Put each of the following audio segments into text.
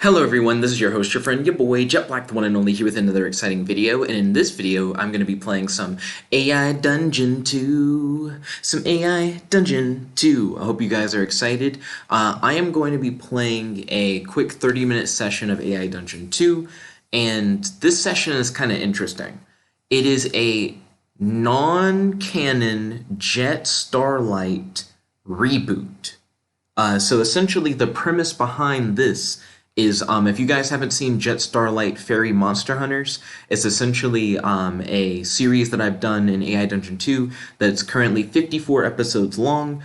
Hello everyone, this is your host, your friend, your boy, Jet Black, the one and only, here with another exciting video, and in this video, I'm going to be playing some AI Dungeon 2. I hope you guys are excited. I am going to be playing a quick 30-minute session of AI Dungeon 2, and this session is kind of interesting. It is a non-canon Jet Starlight reboot. So essentially, the premise behind this is if you guys haven't seen Jet Starlight Fairy Monster Hunters, it's essentially a series that I've done in AI Dungeon 2 that's currently 54 episodes long,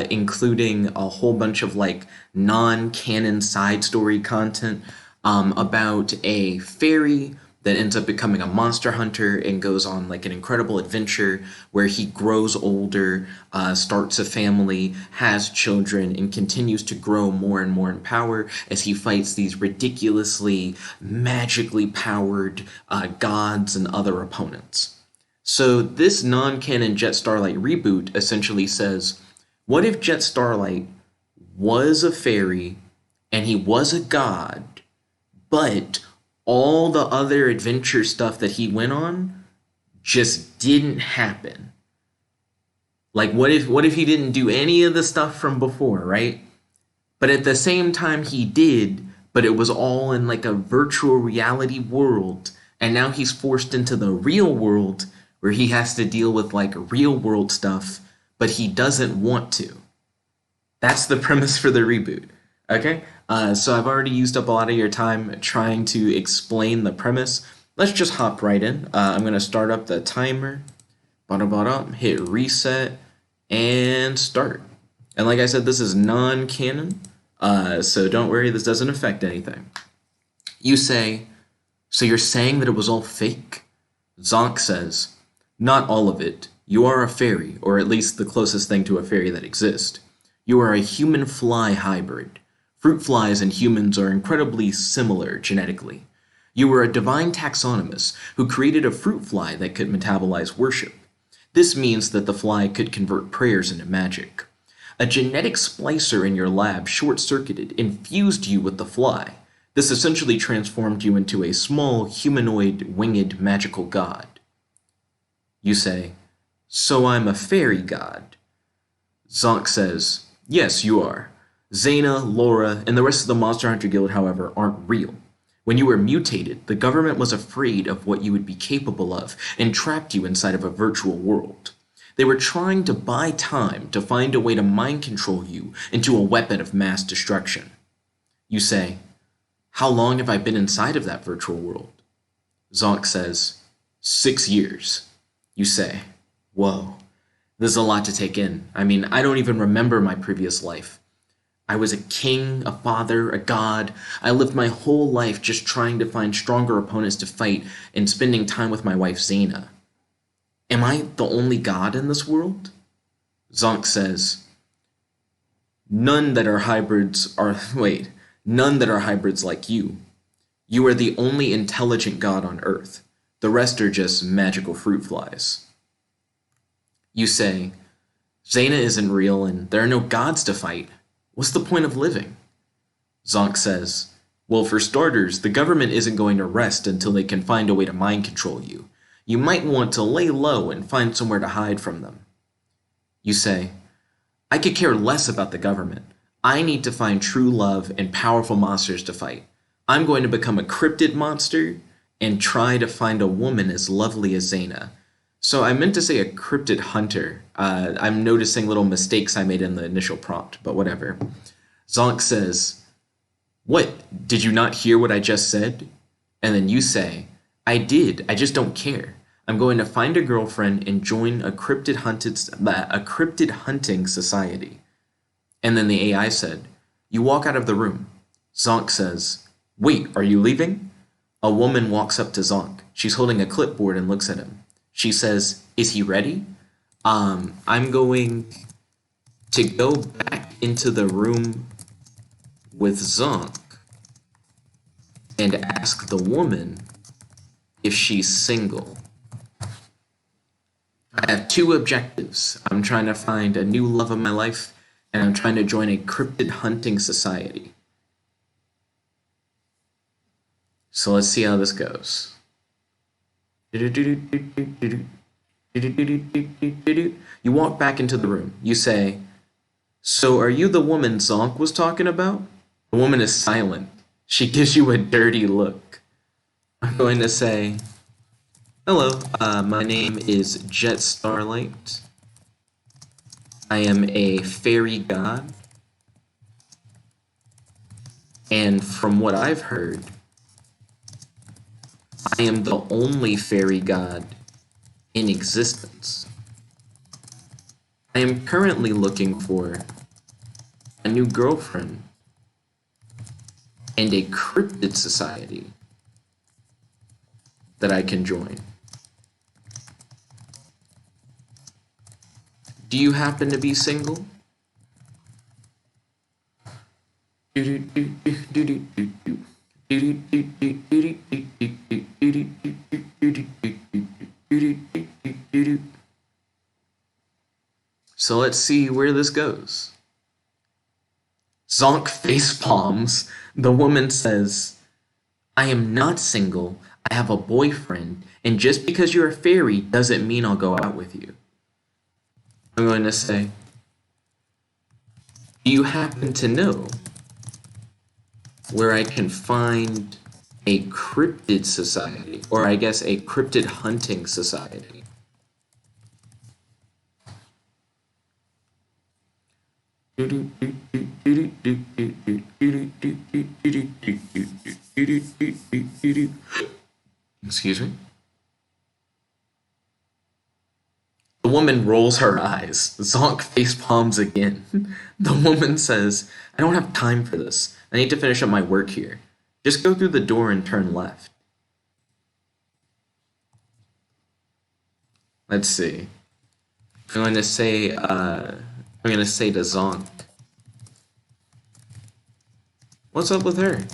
including a whole bunch of like non-canon side story content about a fairy that ends up becoming a monster hunter and goes on like an incredible adventure where he grows older, starts a family, has children, and continues to grow more and more in power as he fights these ridiculously magically powered gods and other opponents. So this non-canon Jet Starlight reboot essentially says, what if Jet Starlight was a fairy and he was a god, but all the other adventure stuff that he went on just didn't happen? Like, what if he didn't do any of the stuff from before, right? But at the same time he did, but it was all in like a virtual reality world, and now he's forced into the real world where he has to deal with like real world stuff, but he doesn't want to. That's the premise for the reboot. Okay? So I've already used up a lot of your time trying to explain the premise. Let's just hop right in. I'm going to start up the timer, hit reset, and start. And like I said, this is non-canon, so don't worry, this doesn't affect anything. You say, so you're saying that it was all fake? Zonk says, not all of it. You are a fairy, or at least the closest thing to a fairy that exists. You are a human-fly hybrid. Fruit flies and humans are incredibly similar genetically. You were a divine taxonomist who created a fruit fly that could metabolize worship. This means that the fly could convert prayers into magic. A genetic splicer in your lab short-circuited and fused you with the fly. This essentially transformed you into a small, humanoid, winged, magical god. You say, so I'm a fairy god. Zonk says, yes, you are. Zana, Laura, and the rest of the Monster Hunter Guild, however, aren't real. When you were mutated, the government was afraid of what you would be capable of and trapped you inside of a virtual world. They were trying to buy time to find a way to mind control you into a weapon of mass destruction. You say, how long have I been inside of that virtual world? Zonk says, 6 years. You say, whoa, this is a lot to take in. I mean, I don't even remember my previous life. I was a king, a father, a god. I lived my whole life just trying to find stronger opponents to fight and spending time with my wife Zana. Am I the only god in this world? Zonk says, none that are hybrids like you. You are the only intelligent god on Earth. The rest are just magical fruit flies. You say, Zana isn't real and there are no gods to fight. What's the point of living? Zonk says, well, for starters, the government isn't going to rest until they can find a way to mind control you. You might want to lay low and find somewhere to hide from them. You say, I could care less about the government. I need to find true love and powerful monsters to fight. I'm going to become a cryptid monster and try to find a woman as lovely as Zana. So I meant to say a cryptid hunter. I'm noticing little mistakes I made in the initial prompt, but whatever. Zonk says, what? Did you not hear what I just said? And then you say, I did, I just don't care. I'm going to find a girlfriend and join a cryptid hunting society. And then the AI said, you walk out of the room. Zonk says, wait, are you leaving? A woman walks up to Zonk. She's holding a clipboard and looks at him. She says, is he ready? I'm going to go back into the room with Zonk and ask the woman if she's single. I have 2 objectives. I'm trying to find a new love of my life, and I'm trying to join a cryptid hunting society. So let's see how this goes. You walk back into the room. You say, "So are you the woman Zonk was talking about?" The woman is silent. She gives you a dirty look. I'm going to say, "Hello, my name is Jet Starlight. I am a fairy god. And from what I've heard, I am the only fairy god in existence. I am currently looking for a new girlfriend and a cryptid society that I can join. Do you happen to be single?" So let's see where this goes. Zonk face palms. The woman says, "I am not single. I have a boyfriend, and just because you're a fairy doesn't mean I'll go out with you." I'm going to say, "Do you happen to know where I can find a cryptid society, or I guess a cryptid hunting society?" Excuse me? The woman rolls her eyes. Zonk face palms again. The woman says, "I don't have time for this. I need to finish up my work here. Just go through the door and turn left." Let's see. I'm going to say to Zonk, "What's up with her?"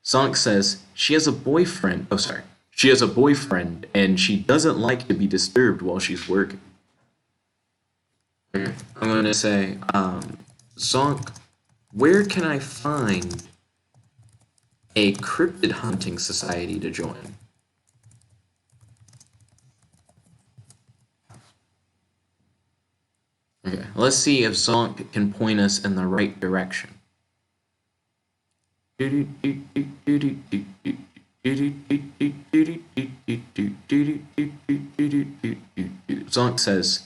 Zonk says she has a boyfriend. Oh, sorry. She has a boyfriend and she doesn't like to be disturbed while she's working. I'm going to say, "Zonk, where can I find a cryptid hunting society to join?" Okay, let's see if Zonk can point us in the right direction. Zonk says,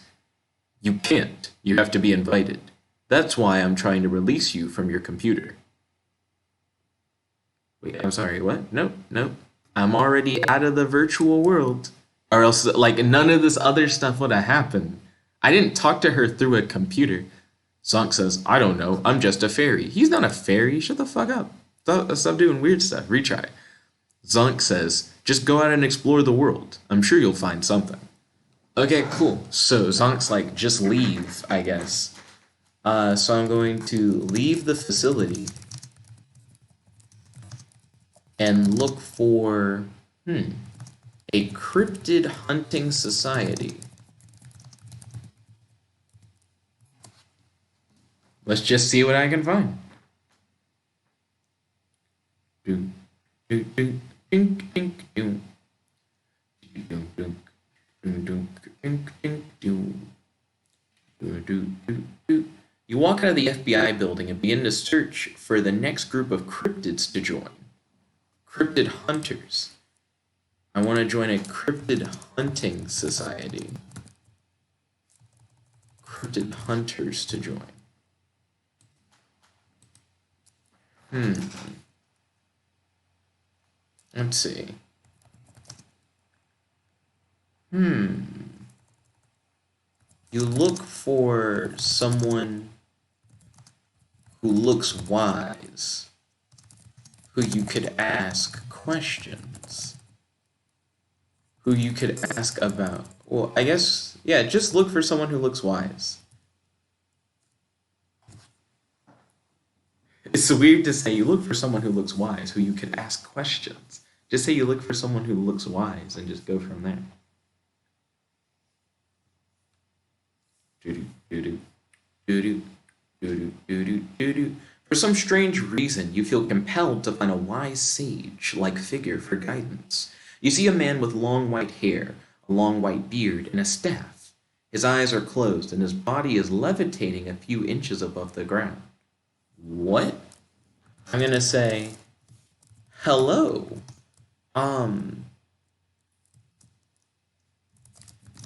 "You can't. You have to be invited. That's why I'm trying to release you from your computer." Wait, I'm sorry, what? Nope, nope. I'm already out of the virtual world. Or else, like, none of this other stuff would have happened. I didn't talk to her through a computer. Zonk says, "I don't know. I'm just a fairy." He's not a fairy. Shut the fuck up. Stop doing weird stuff. Retry. Zonk says, "Just go out and explore the world. I'm sure you'll find something." Okay, cool. So Zonk's like, "Just leave, I guess." So I'm going to leave the facility and look for a cryptid hunting society. Let's just see what I can find. You walk out of the FBI building and begin to search for the next group of cryptids to join. Cryptid hunters. I want to join a cryptid hunting society. Cryptid hunters to join. Let's see. You look for someone who looks wise, who you could ask questions. who you could ask about. Well, I guess, yeah, just look for someone who looks wise. It's weird to say you look for someone who looks wise, who you could ask questions. Just say you look for someone who looks wise and just go from there. For some strange reason, you feel compelled to find a wise sage-like figure for guidance. You see a man with long white hair, a long white beard, and a staff. His eyes are closed, and his body is levitating a few inches above the ground. What? I'm gonna say, hello.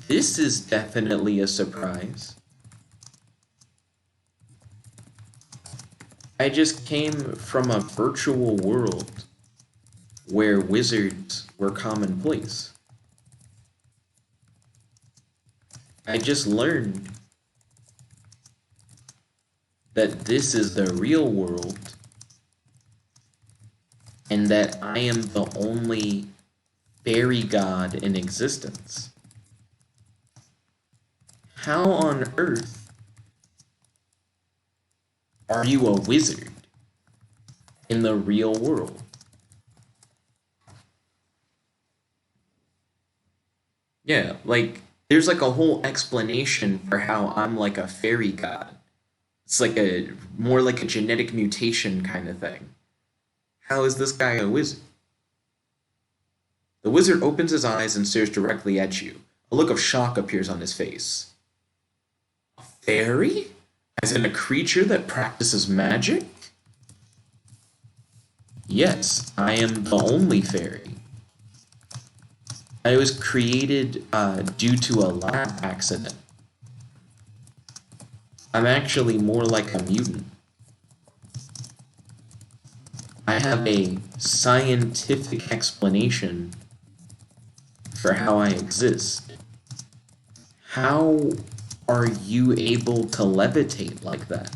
This is definitely a surprise. I just came from a virtual world where wizards were commonplace. I just learned that this is the real world and that I am the only fairy god in existence. How on earth are you a wizard in the real world? Yeah, like, there's like a whole explanation for how I'm like a fairy god. It's like more like a genetic mutation kind of thing. How is this guy a wizard? The wizard opens his eyes and stares directly at you. A look of shock appears on his face. A fairy? As in a creature that practices magic? Yes, I am the only fairy. I was created due to a lab accident. I'm actually more like a mutant. I have a scientific explanation for how I exist. How are you able to levitate like that?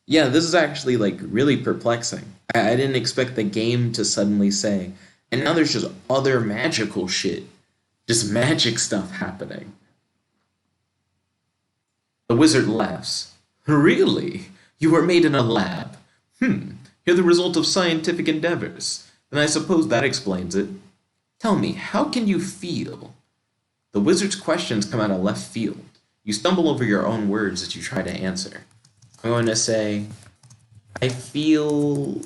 Yeah, this is actually like really perplexing. I didn't expect the game to suddenly say, and now there's just other magical shit. Just magic stuff happening. The wizard laughs. Really? You were made in a lab? You're the result of scientific endeavors. Then I suppose that explains it. Tell me, how can you feel? The wizard's questions come out of left field. You stumble over your own words as you try to answer. I'm going to say, I feel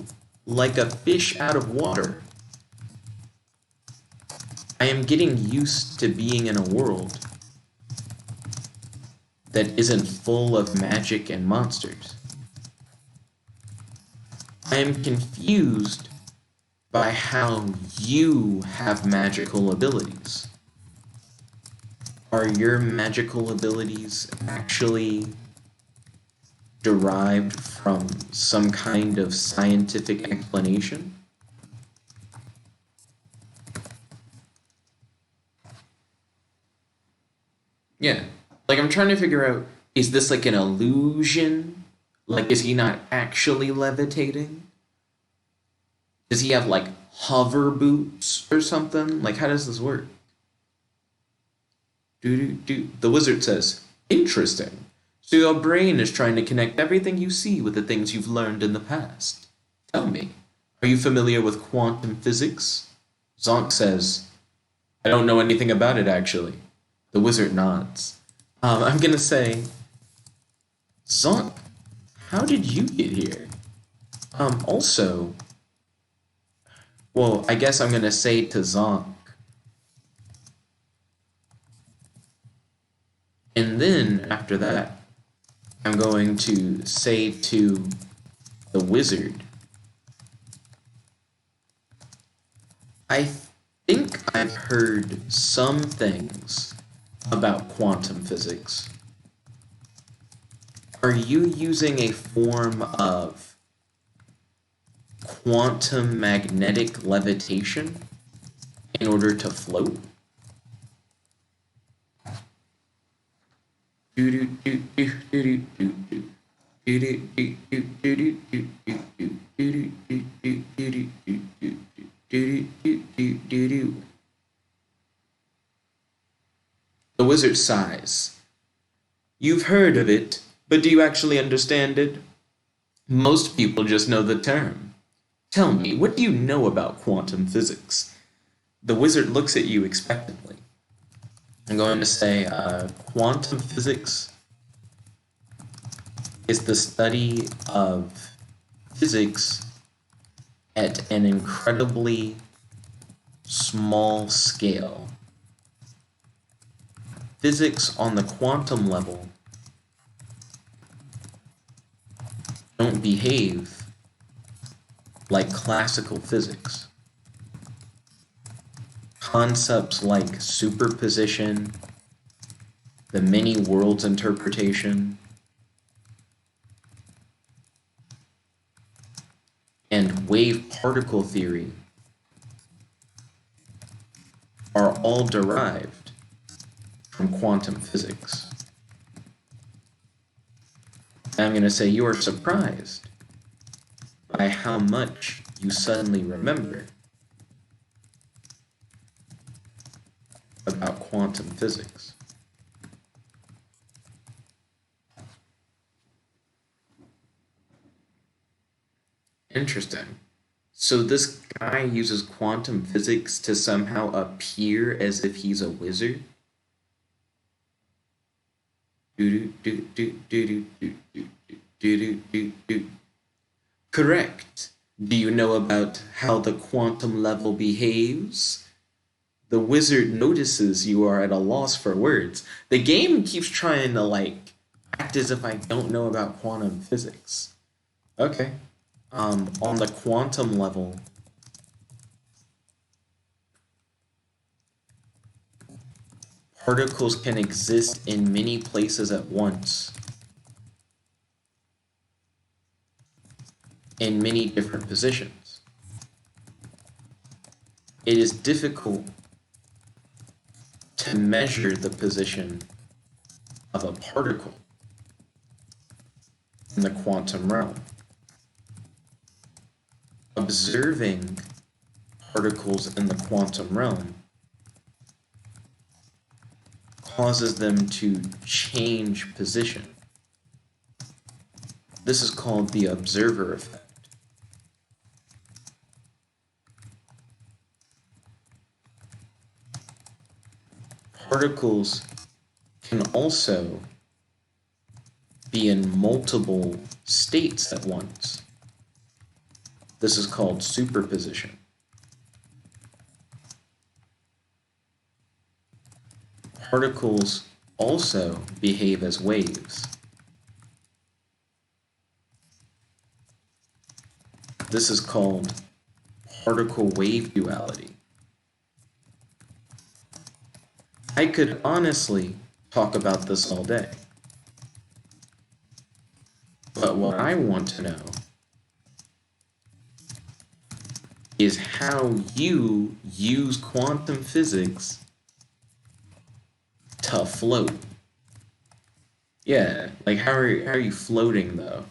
like a fish out of water. I am getting used to being in a world that isn't full of magic and monsters. I am confused by how you have magical abilities. Are your magical abilities actually derived from some kind of scientific explanation? Yeah. Like, I'm trying to figure out, is this like an illusion? Like, is he not actually levitating? Does he have, like, hover boots or something? Like, how does this work? The wizard says, interesting. So your brain is trying to connect everything you see with the things you've learned in the past. Tell me, are you familiar with quantum physics? Zonk says, I don't know anything about it, actually. The wizard nods. I'm gonna say, Zonk, how did you get here? Also, well, I guess I'm gonna say to Zonk, and then after that, I'm going to say to the wizard, I think I've heard some things about quantum physics. Are you using a form of quantum magnetic levitation in order to float? The wizard sighs. You've heard of it, but do you actually understand it? Most people just know the term. Tell me, what do you know about quantum physics? The wizard looks at you expectantly. I'm going to say quantum physics is the study of physics at an incredibly small scale. Physics on the quantum level don't behave like classical physics. Concepts like superposition, the many worlds interpretation, and wave particle theory are all derived from quantum physics. I'm going to say you are surprised by how much you suddenly remember about quantum physics. Interesting. So this guy uses quantum physics to somehow appear as if he's a wizard? Correct. Do you know about how the quantum level behaves? The wizard notices you are at a loss for words. The game keeps trying to act as if I don't know about quantum physics. Okay. On the quantum level, particles can exist in many places at once, in many different positions. It is difficult to measure the position of a particle in the quantum realm. Observing particles in the quantum realm causes them to change position. This is called the observer effect. Particles can also be in multiple states at once. This is called superposition. Particles also behave as waves. This is called particle-wave duality. I could honestly talk about this all day. But what I want to know is how you use quantum physics to float. Yeah, how are you floating though?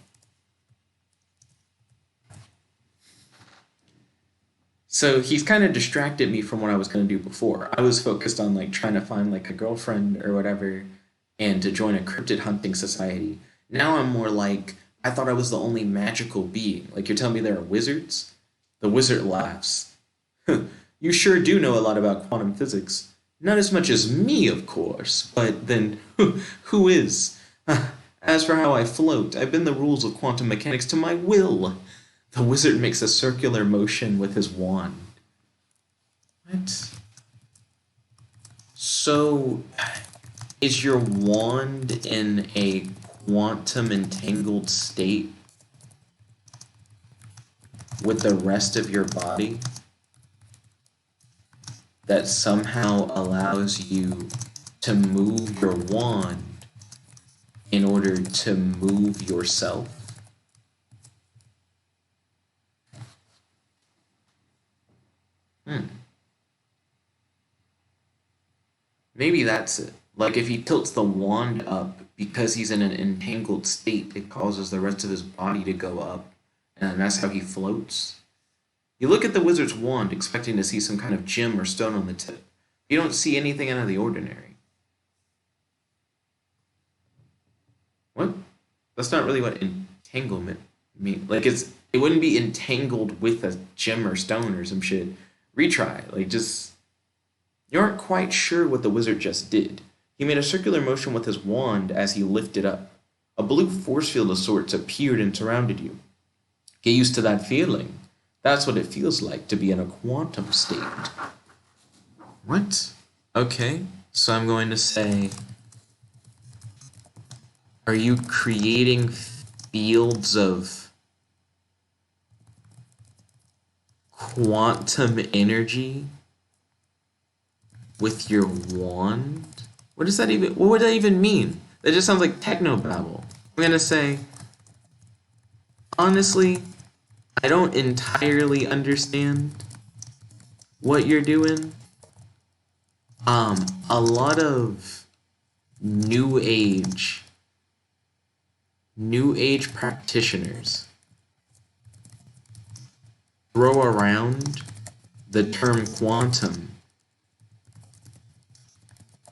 So he's kind of distracted me from what I was going to do before. I was focused on trying to find a girlfriend or whatever and to join a cryptid hunting society. Now I'm more I thought I was the only magical being. You're telling me there are wizards? The wizard laughs. You sure do know a lot about quantum physics. Not as much as me, of course, but then who is? As for how I float, I bend the rules of quantum mechanics to my will. The wizard makes a circular motion with his wand. What? So, is your wand in a quantum entangled state with the rest of your body that somehow allows you to move your wand in order to move yourself? Maybe that's it. Like if he tilts the wand up because he's in an entangled state, it causes the rest of his body to go up, and that's how he floats. You look at the wizard's wand expecting to see some kind of gem or stone on the tip. You don't see anything out of the ordinary. What? That's not really what entanglement means. Like it wouldn't be entangled with a gem or stone or some shit. Retry. Like just you aren't quite sure what the wizard just did. He made a circular motion with his wand as he lifted up. A blue force field of sorts appeared and surrounded you. Get used to that feeling. That's what it feels like to be in a quantum state. What? Okay, so I'm going to say, are you creating fields of quantum energy with your wand? What would that even mean? That just sounds like technobabble. I'm gonna say, honestly, I don't entirely understand what you're doing. A lot of new age practitioners throw around the term quantum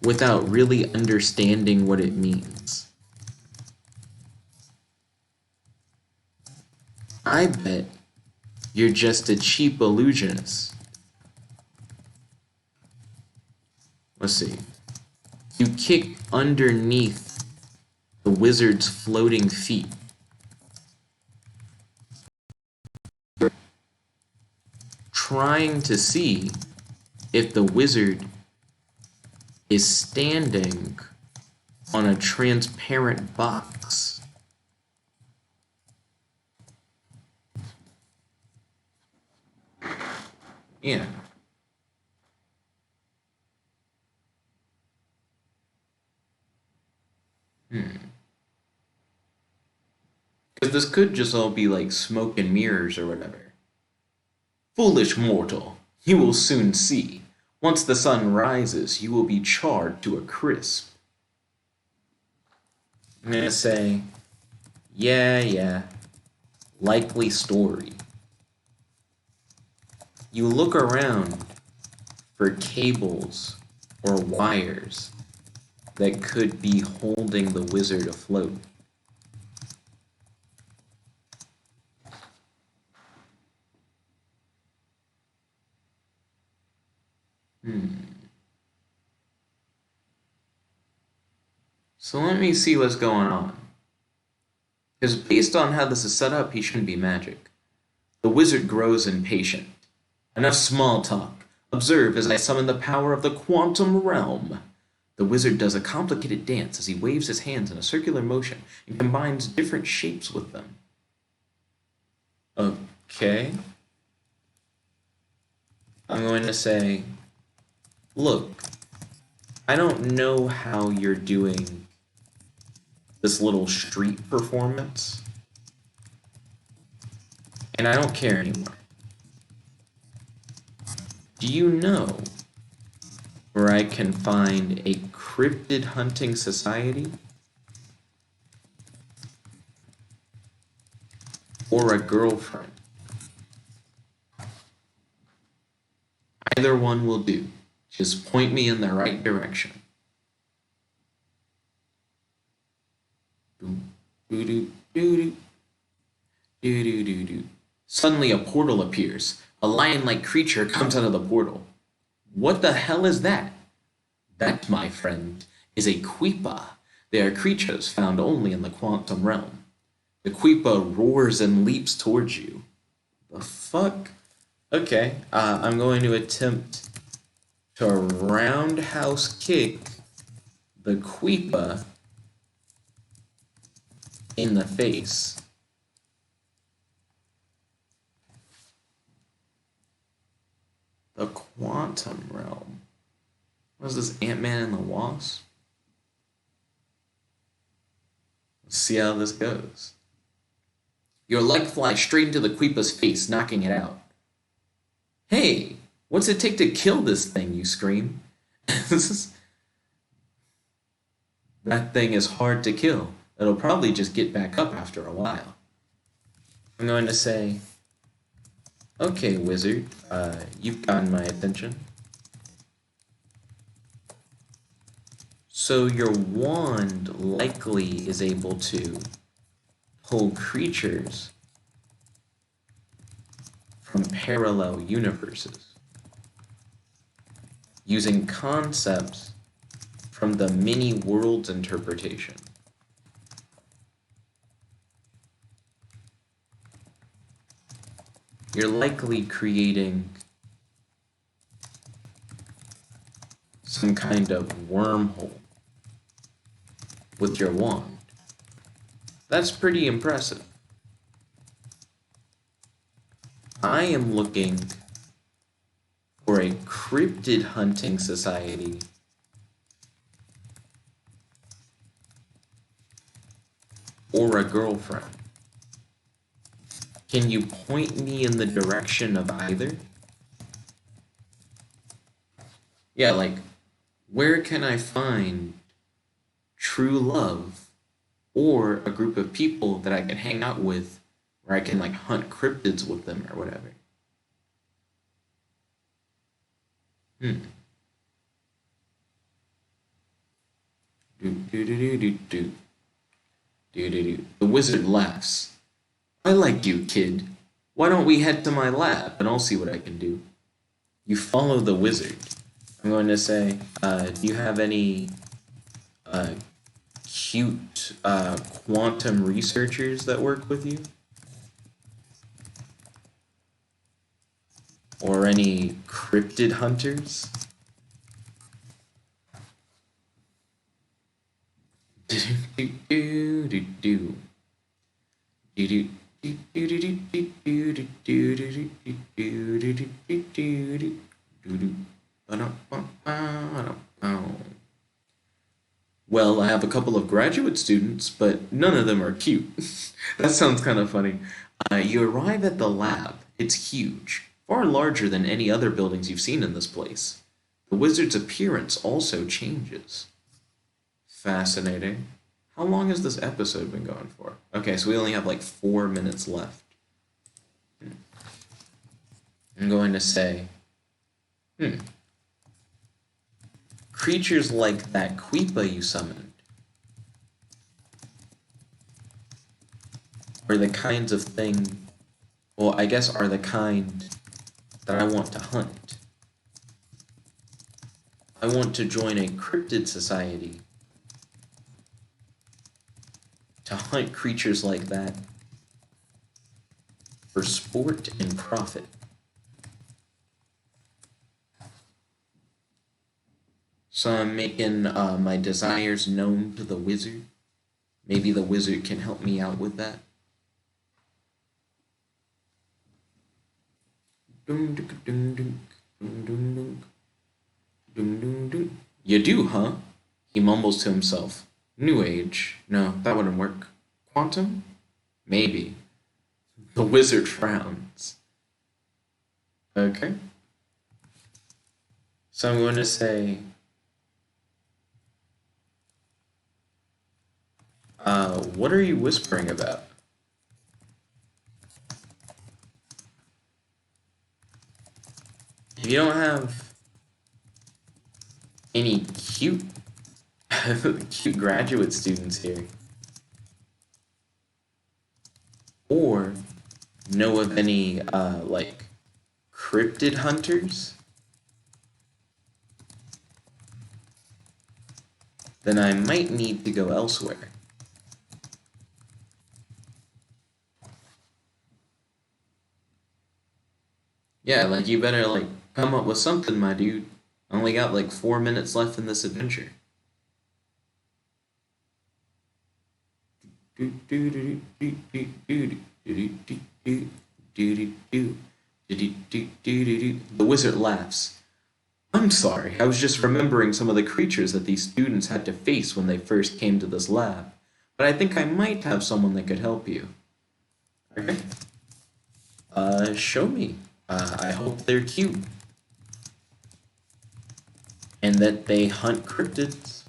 without really understanding what it means. I bet you're just a cheap illusionist. Let's see. You kick underneath the wizard's floating feet. You're trying to see if the wizard is standing on a transparent box. Yeah. Because this could just all be like smoke and mirrors or whatever. Foolish mortal, you will soon see. Once the sun rises, you will be charred to a crisp. I'm gonna say, yeah, likely story. You look around for cables or wires that could be holding the wizard afloat. So let me see what's going on. Because based on how this is set up, he shouldn't be magic. The wizard grows impatient. Enough small talk. Observe as I summon the power of the quantum realm. The wizard does a complicated dance as he waves his hands in a circular motion and combines different shapes with them. Okay. I'm going to say, look, I don't know how you're doing this little street performance, and I don't care anymore. Do you know where I can find a cryptid hunting society? Or a girlfriend? Either one will do. Just point me in the right direction. Suddenly a portal appears. A lion-like creature comes out of the portal. What the hell is that? That, my friend, is a quipa. They are creatures found only in the quantum realm. The quipa roars and leaps towards you. The fuck? Okay, I'm going to attempt to roundhouse kick the quipa in the face. The quantum realm. What is this, Ant-Man and the Wasp? Let's see how this goes. Your leg flies straight into the quipa's face, knocking it out. Hey, what's it take to kill this thing, you scream. That thing is hard to kill. It'll probably just get back up after a while. I'm going to say, okay, wizard, you've gotten my attention. So your wand likely is able to pull creatures from parallel universes using concepts from the many worlds interpretation. You're likely creating some kind of wormhole with your wand. That's pretty impressive. I am looking for a cryptid hunting society or a girlfriend. Can you point me in the direction of either? Yeah, like, where can I find true love or a group of people that I can hang out with where I can, like, hunt cryptids with them or whatever? The wizard laughs. I like you, kid. Why don't we head to my lab and I'll see what I can do? You follow the wizard. I'm going to say, do you have any cute quantum researchers that work with you? Or any cryptid hunters? Well, I have a couple of graduate students, but none of them are cute. That sounds kind of funny. You arrive at the lab. It's huge, far larger than any other buildings you've seen in this place. The wizard's appearance also changes. Fascinating. How long has this episode been going for? Okay, so we only have like 4 minutes left. I'm going to say, creatures like that Quipa you summoned are the kinds of thing, well, I guess are the kind that I want to hunt. I want to join a cryptid society to hunt creatures like that for sport and profit. So I'm making my desires known to the wizard. Maybe the wizard can help me out with that. You do, huh? He mumbles to himself. New Age. No, that wouldn't work. Quantum? Maybe. The wizard frowns. Okay. So I'm going to say, what are you whispering about? If you don't have any cute graduate students here, or know of any like cryptid hunters, then I might need to go elsewhere. Yeah, like you better like come up with something, my dude. I only got like 4 minutes left in this adventure. The wizard laughs. I'm sorry, I was just remembering some of the creatures that these students had to face when they first came to this lab. But I think I might have someone that could help you. Okay. Show me. I hope they're cute. And that they hunt cryptids.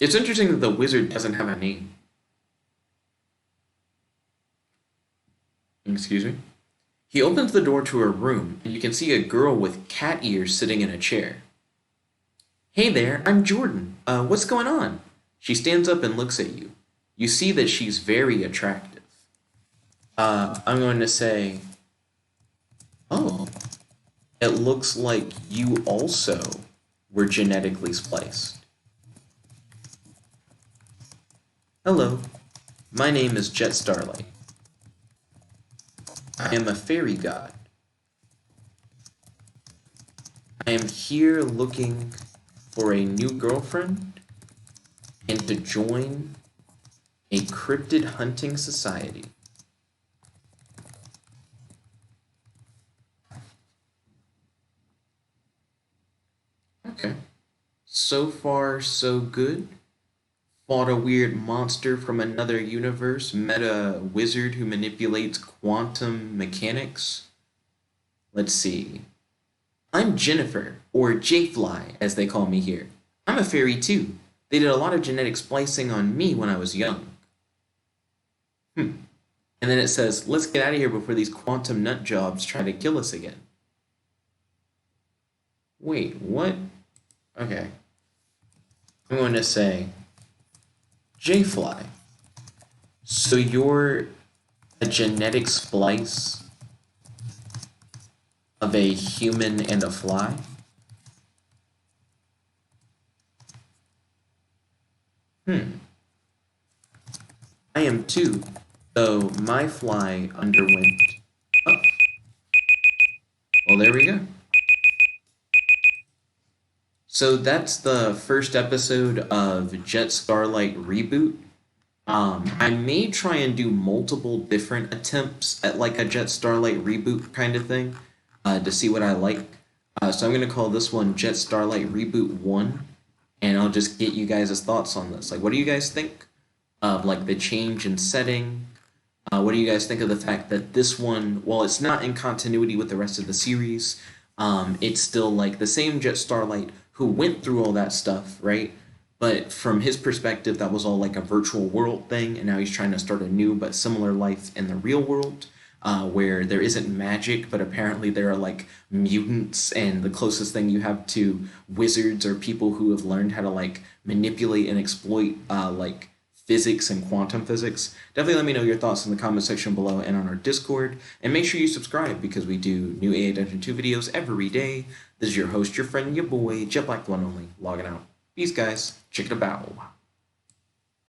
It's interesting that the wizard doesn't have a name. Excuse me. He opens the door to her room, and you can see a girl with cat ears sitting in a chair. Hey there, I'm Jordan. What's going on? She stands up and looks at you. You see that she's very attractive. I'm going to say, oh, it looks like you also were genetically spliced. Hello, my name is Jet Starlight. I am a fairy god. I am here looking for a new girlfriend and to join a cryptid hunting society. Okay. So far, so good. Fought a weird monster from another universe, met a wizard who manipulates quantum mechanics. Let's see. I'm Jennifer, or J-Fly, as they call me here. I'm a fairy too. They did a lot of genetic splicing on me when I was young. And then it says, let's get out of here before these quantum nut jobs try to kill us again. Wait, what? Okay. I'm going to say, J-Fly. So you're a genetic splice of a human and a fly? I am too, though my fly underwent... Oh. Well, there we go. So that's the first episode of Jet Starlight Reboot. I may try and do multiple different attempts at like a Jet Starlight Reboot kind of thing to see what I like. So I'm going to call this one Jet Starlight Reboot 1, and I'll just get you guys' thoughts on this. Like, what do you guys think of like the change in setting? What do you guys think of the fact that this one, while it's not in continuity with the rest of the series, it's still like the same Jet Starlight who went through all that stuff, right? But from his perspective, that was all like a virtual world thing, and now he's trying to start a new but similar life in the real world, where there isn't magic, but apparently there are like mutants, and the closest thing you have to wizards are people who have learned how to like manipulate and exploit like physics and quantum physics. Definitely let me know your thoughts in the comment section below and on our Discord. And make sure you subscribe because we do new AA Dungeon 2 videos every day. This is your host, your friend, your boy, Jet Black One Only, logging out. Peace, guys. Check it out.